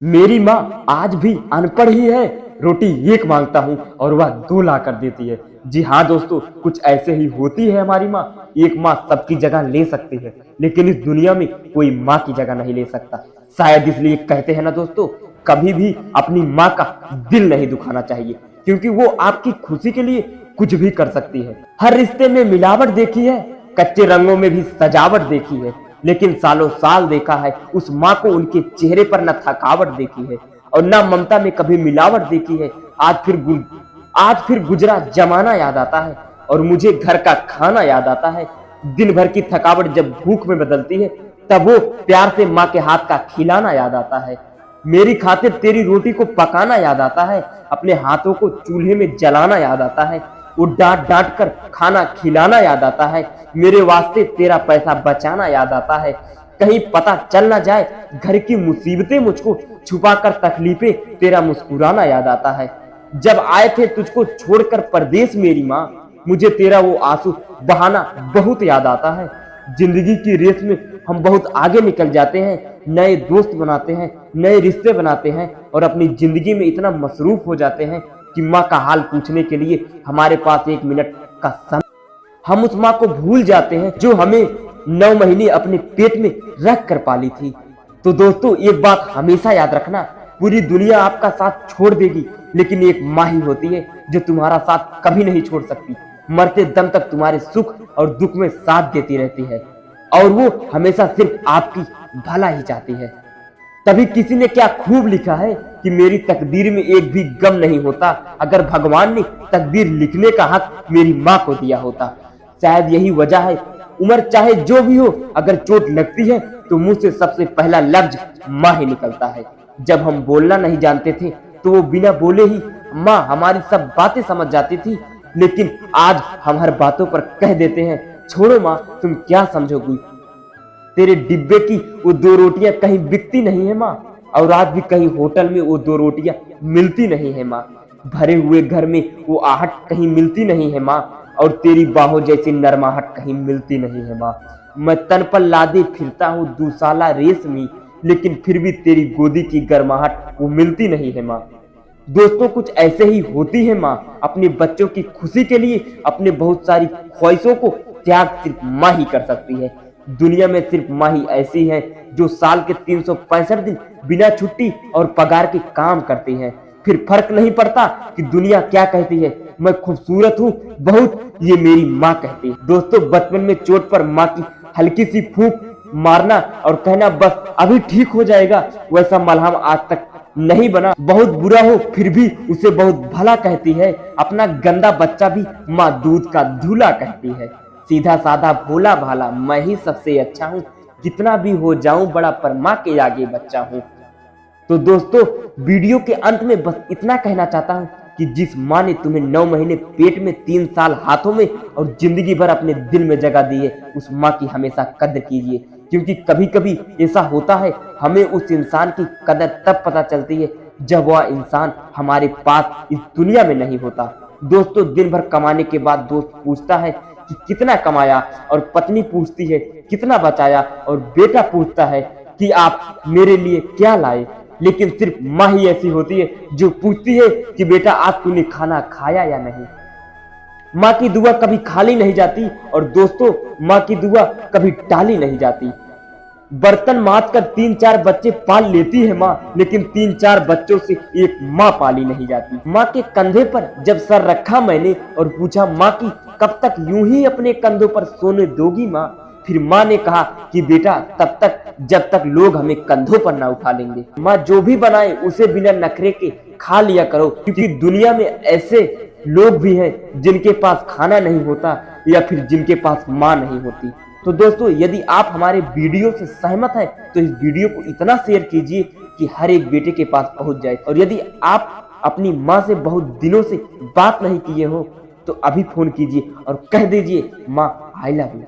मेरी माँ आज भी अनपढ़ ही है। रोटी एक मांगता हूँ और वह दो ला कर देती है। जी हाँ दोस्तों, कुछ ऐसे ही होती है हमारी माँ। एक माँ सबकी जगह ले सकती है, लेकिन इस दुनिया में कोई माँ की जगह नहीं ले सकता। शायद इसलिए कहते हैं ना दोस्तों, कभी भी अपनी माँ का दिल नहीं दुखाना चाहिए, क्योंकि वो आपकी खुशी के लिए कुछ भी कर सकती है। हर रिश्ते में मिलावट देखी है, कच्चे रंगों में भी सजावट देखी है, लेकिन सालों साल देखा है उस माँ को उनके चेहरे पर न थकावट देखी है और न ममता में कभी मिलावट देखी है। आज फिर गुजरा जमाना याद आता है और मुझे घर का खाना याद आता है। दिन भर की थकावट जब भूख में बदलती है, तब वो प्यार से माँ के हाथ का खिलाना याद आता है। मेरी खातिर तेरी रोटी को पकाना याद आता है, अपने हाथों को चूल्हे में जलाना याद आता है, वो डांट डांट कर खाना खिलाना याद आता है। मेरे वास्ते तेरा पैसा बचाना याद आता है, कहीं पता चल ना जाए घर की मुसीबतें मुझको छुपाकर तकलीफें तेरा मुस्कुराना याद आता है। जब आए थे तुझको छोड़कर परदेश मेरी माँ, मुझे तेरा वो आंसू बहाना बहुत याद आता है। जिंदगी की रेस में हम बहुत आगे निकल जाते हैं, नए दोस्त बनाते हैं, नए रिश्ते बनाते हैं और अपनी जिंदगी में इतना मसरूफ हो जाते हैं कि माँ का हाल पूछने के लिए हमारे पास 1 मिनट का समय। हम उस माँ को भूल जाते हैं जो हमें 9 महीने अपने पेट में रख कर पाली थी। तो दोस्तों, एक बात हमेशा याद रखना, पूरी दुनिया आपका साथ छोड़ देगी, लेकिन एक माँ ही होती है जो तुम्हारा साथ कभी नहीं छोड़ सकती। मरते दम तक तुम्हारे सुख और दुख में साथ देती रहती है और वो हमेशा सिर्फ आपकी भला ही चाहती है। तभी किसी ने क्या खूब लिखा है कि मेरी तकदीर में एक भी गम नहीं होता, अगर भगवान ने तकदीर लिखने का हक मेरी माँ को दिया होता। शायद यही वजह है, उम्र चाहे जो भी हो, अगर चोट लगती है तो मुंह से सबसे पहला लफ्ज माँ ही निकलता है। जब हम बोलना नहीं जानते थे तो वो बिना बोले ही माँ हमारी सब बातें समझ जाती थी, लेकिन आज हम हर बातों पर कह देते हैं, छोड़ो माँ, तुम क्या समझोगी। तेरे डिब्बे की वो 2 रोटियां कहीं बिकती नहीं है माँ, और आज भी कहीं होटल में वो 2 रोटियां मिलती नहीं है माँ। भरे हुए घर में वो आहट कहीं मिलती नहीं है माँ, और तेरी बाहों जैसी नरमाहट कहीं मिलती नहीं है माँ। मैं तन पर लादे फिरता हूँ दूसाला रेशमी, लेकिन फिर भी तेरी गोदी की गर्माहट वो मिलती नहीं है माँ। दोस्तों, कुछ ऐसे ही होती है माँ, अपने बच्चों की खुशी के लिए अपने बहुत सारी ख्वाहिशों को त्याग सिर्फ माँ ही कर सकती है। दुनिया में सिर्फ माँ ही ऐसी है जो साल के 365 दिन बिना छुट्टी और पगार के काम करती है। फिर फर्क नहीं पड़ता कि दुनिया क्या कहती है, मैं खूबसूरत हूँ बहुत, ये मेरी माँ कहती है। दोस्तों, बचपन में चोट पर माँ की हल्की सी फूंक मारना और कहना बस अभी ठीक हो जाएगा, वैसा मलहम आज तक नहीं बना। बहुत बुरा हो फिर भी उसे बहुत भला कहती है। अपना गंदा बच्चा भी माँ दूध का धूला कहती है। सीधा साधा भोला भाला मैं ही सबसे अच्छा हूँ, कितना भी हो जाऊं बड़ा पर माँ के आगे बच्चा हूँ। तो दोस्तों, वीडियो के अंत में बस इतना कहना चाहता हूँ कि जिस माँ ने तुम्हें 9 महीने पेट में, 3 साल हाथों में और जिंदगी भर अपने दिल में जगह दी है, उस माँ की हमेशा कदर कीजिए, क्योंकि कभी कभी ऐसा होता है हमें उस इंसान की कदर तब पता चलती है जब वह इंसान हमारे पास इस दुनिया में नहीं होता। दोस्तों, दिन भर कमाने के बाद दोस्त पूछता है कि कितना कमाया, और पत्नी पूछती है कितना बचाया, और बेटा पूछता है कि आप मेरे लिए क्या लाए। लेकिन सिर्फ माँ ही ऐसी होती है जो पूछती है कि बेटा आज तूने खाना खाया या नहीं। माँ की दुआ कभी खाली नहीं जाती, और दोस्तों, माँ की दुआ कभी टाली नहीं जाती। बर्तन माज कर 3-4 बच्चे पाल लेती है माँ, लेकिन 3-4 बच्चों से एक माँ पाली नहीं जाती। माँ के कंधे पर जब सर रखा मैंने और पूछा माँ की कब तक यूं ही अपने कंधों पर सोने दोगी माँ, फिर माँ ने कहा कि बेटा तब तक जब तक लोग हमें कंधों पर ना उठा लेंगे। माँ जो भी बनाए उसे बिना नखरे के खा लिया करो, क्योंकि दुनिया में ऐसे लोग भी हैं जिनके पास खाना नहीं होता या फिर जिनके पास माँ नहीं होती। तो दोस्तों, यदि आप हमारे वीडियो से सहमत हैं तो इस वीडियो को इतना शेयर कीजिए कि हर एक बेटे के पास पहुंच जाए। और यदि आप अपनी माँ से बहुत दिनों से बात नहीं किए हो तो अभी फोन कीजिए और कह दीजिए माँ आई लव यू।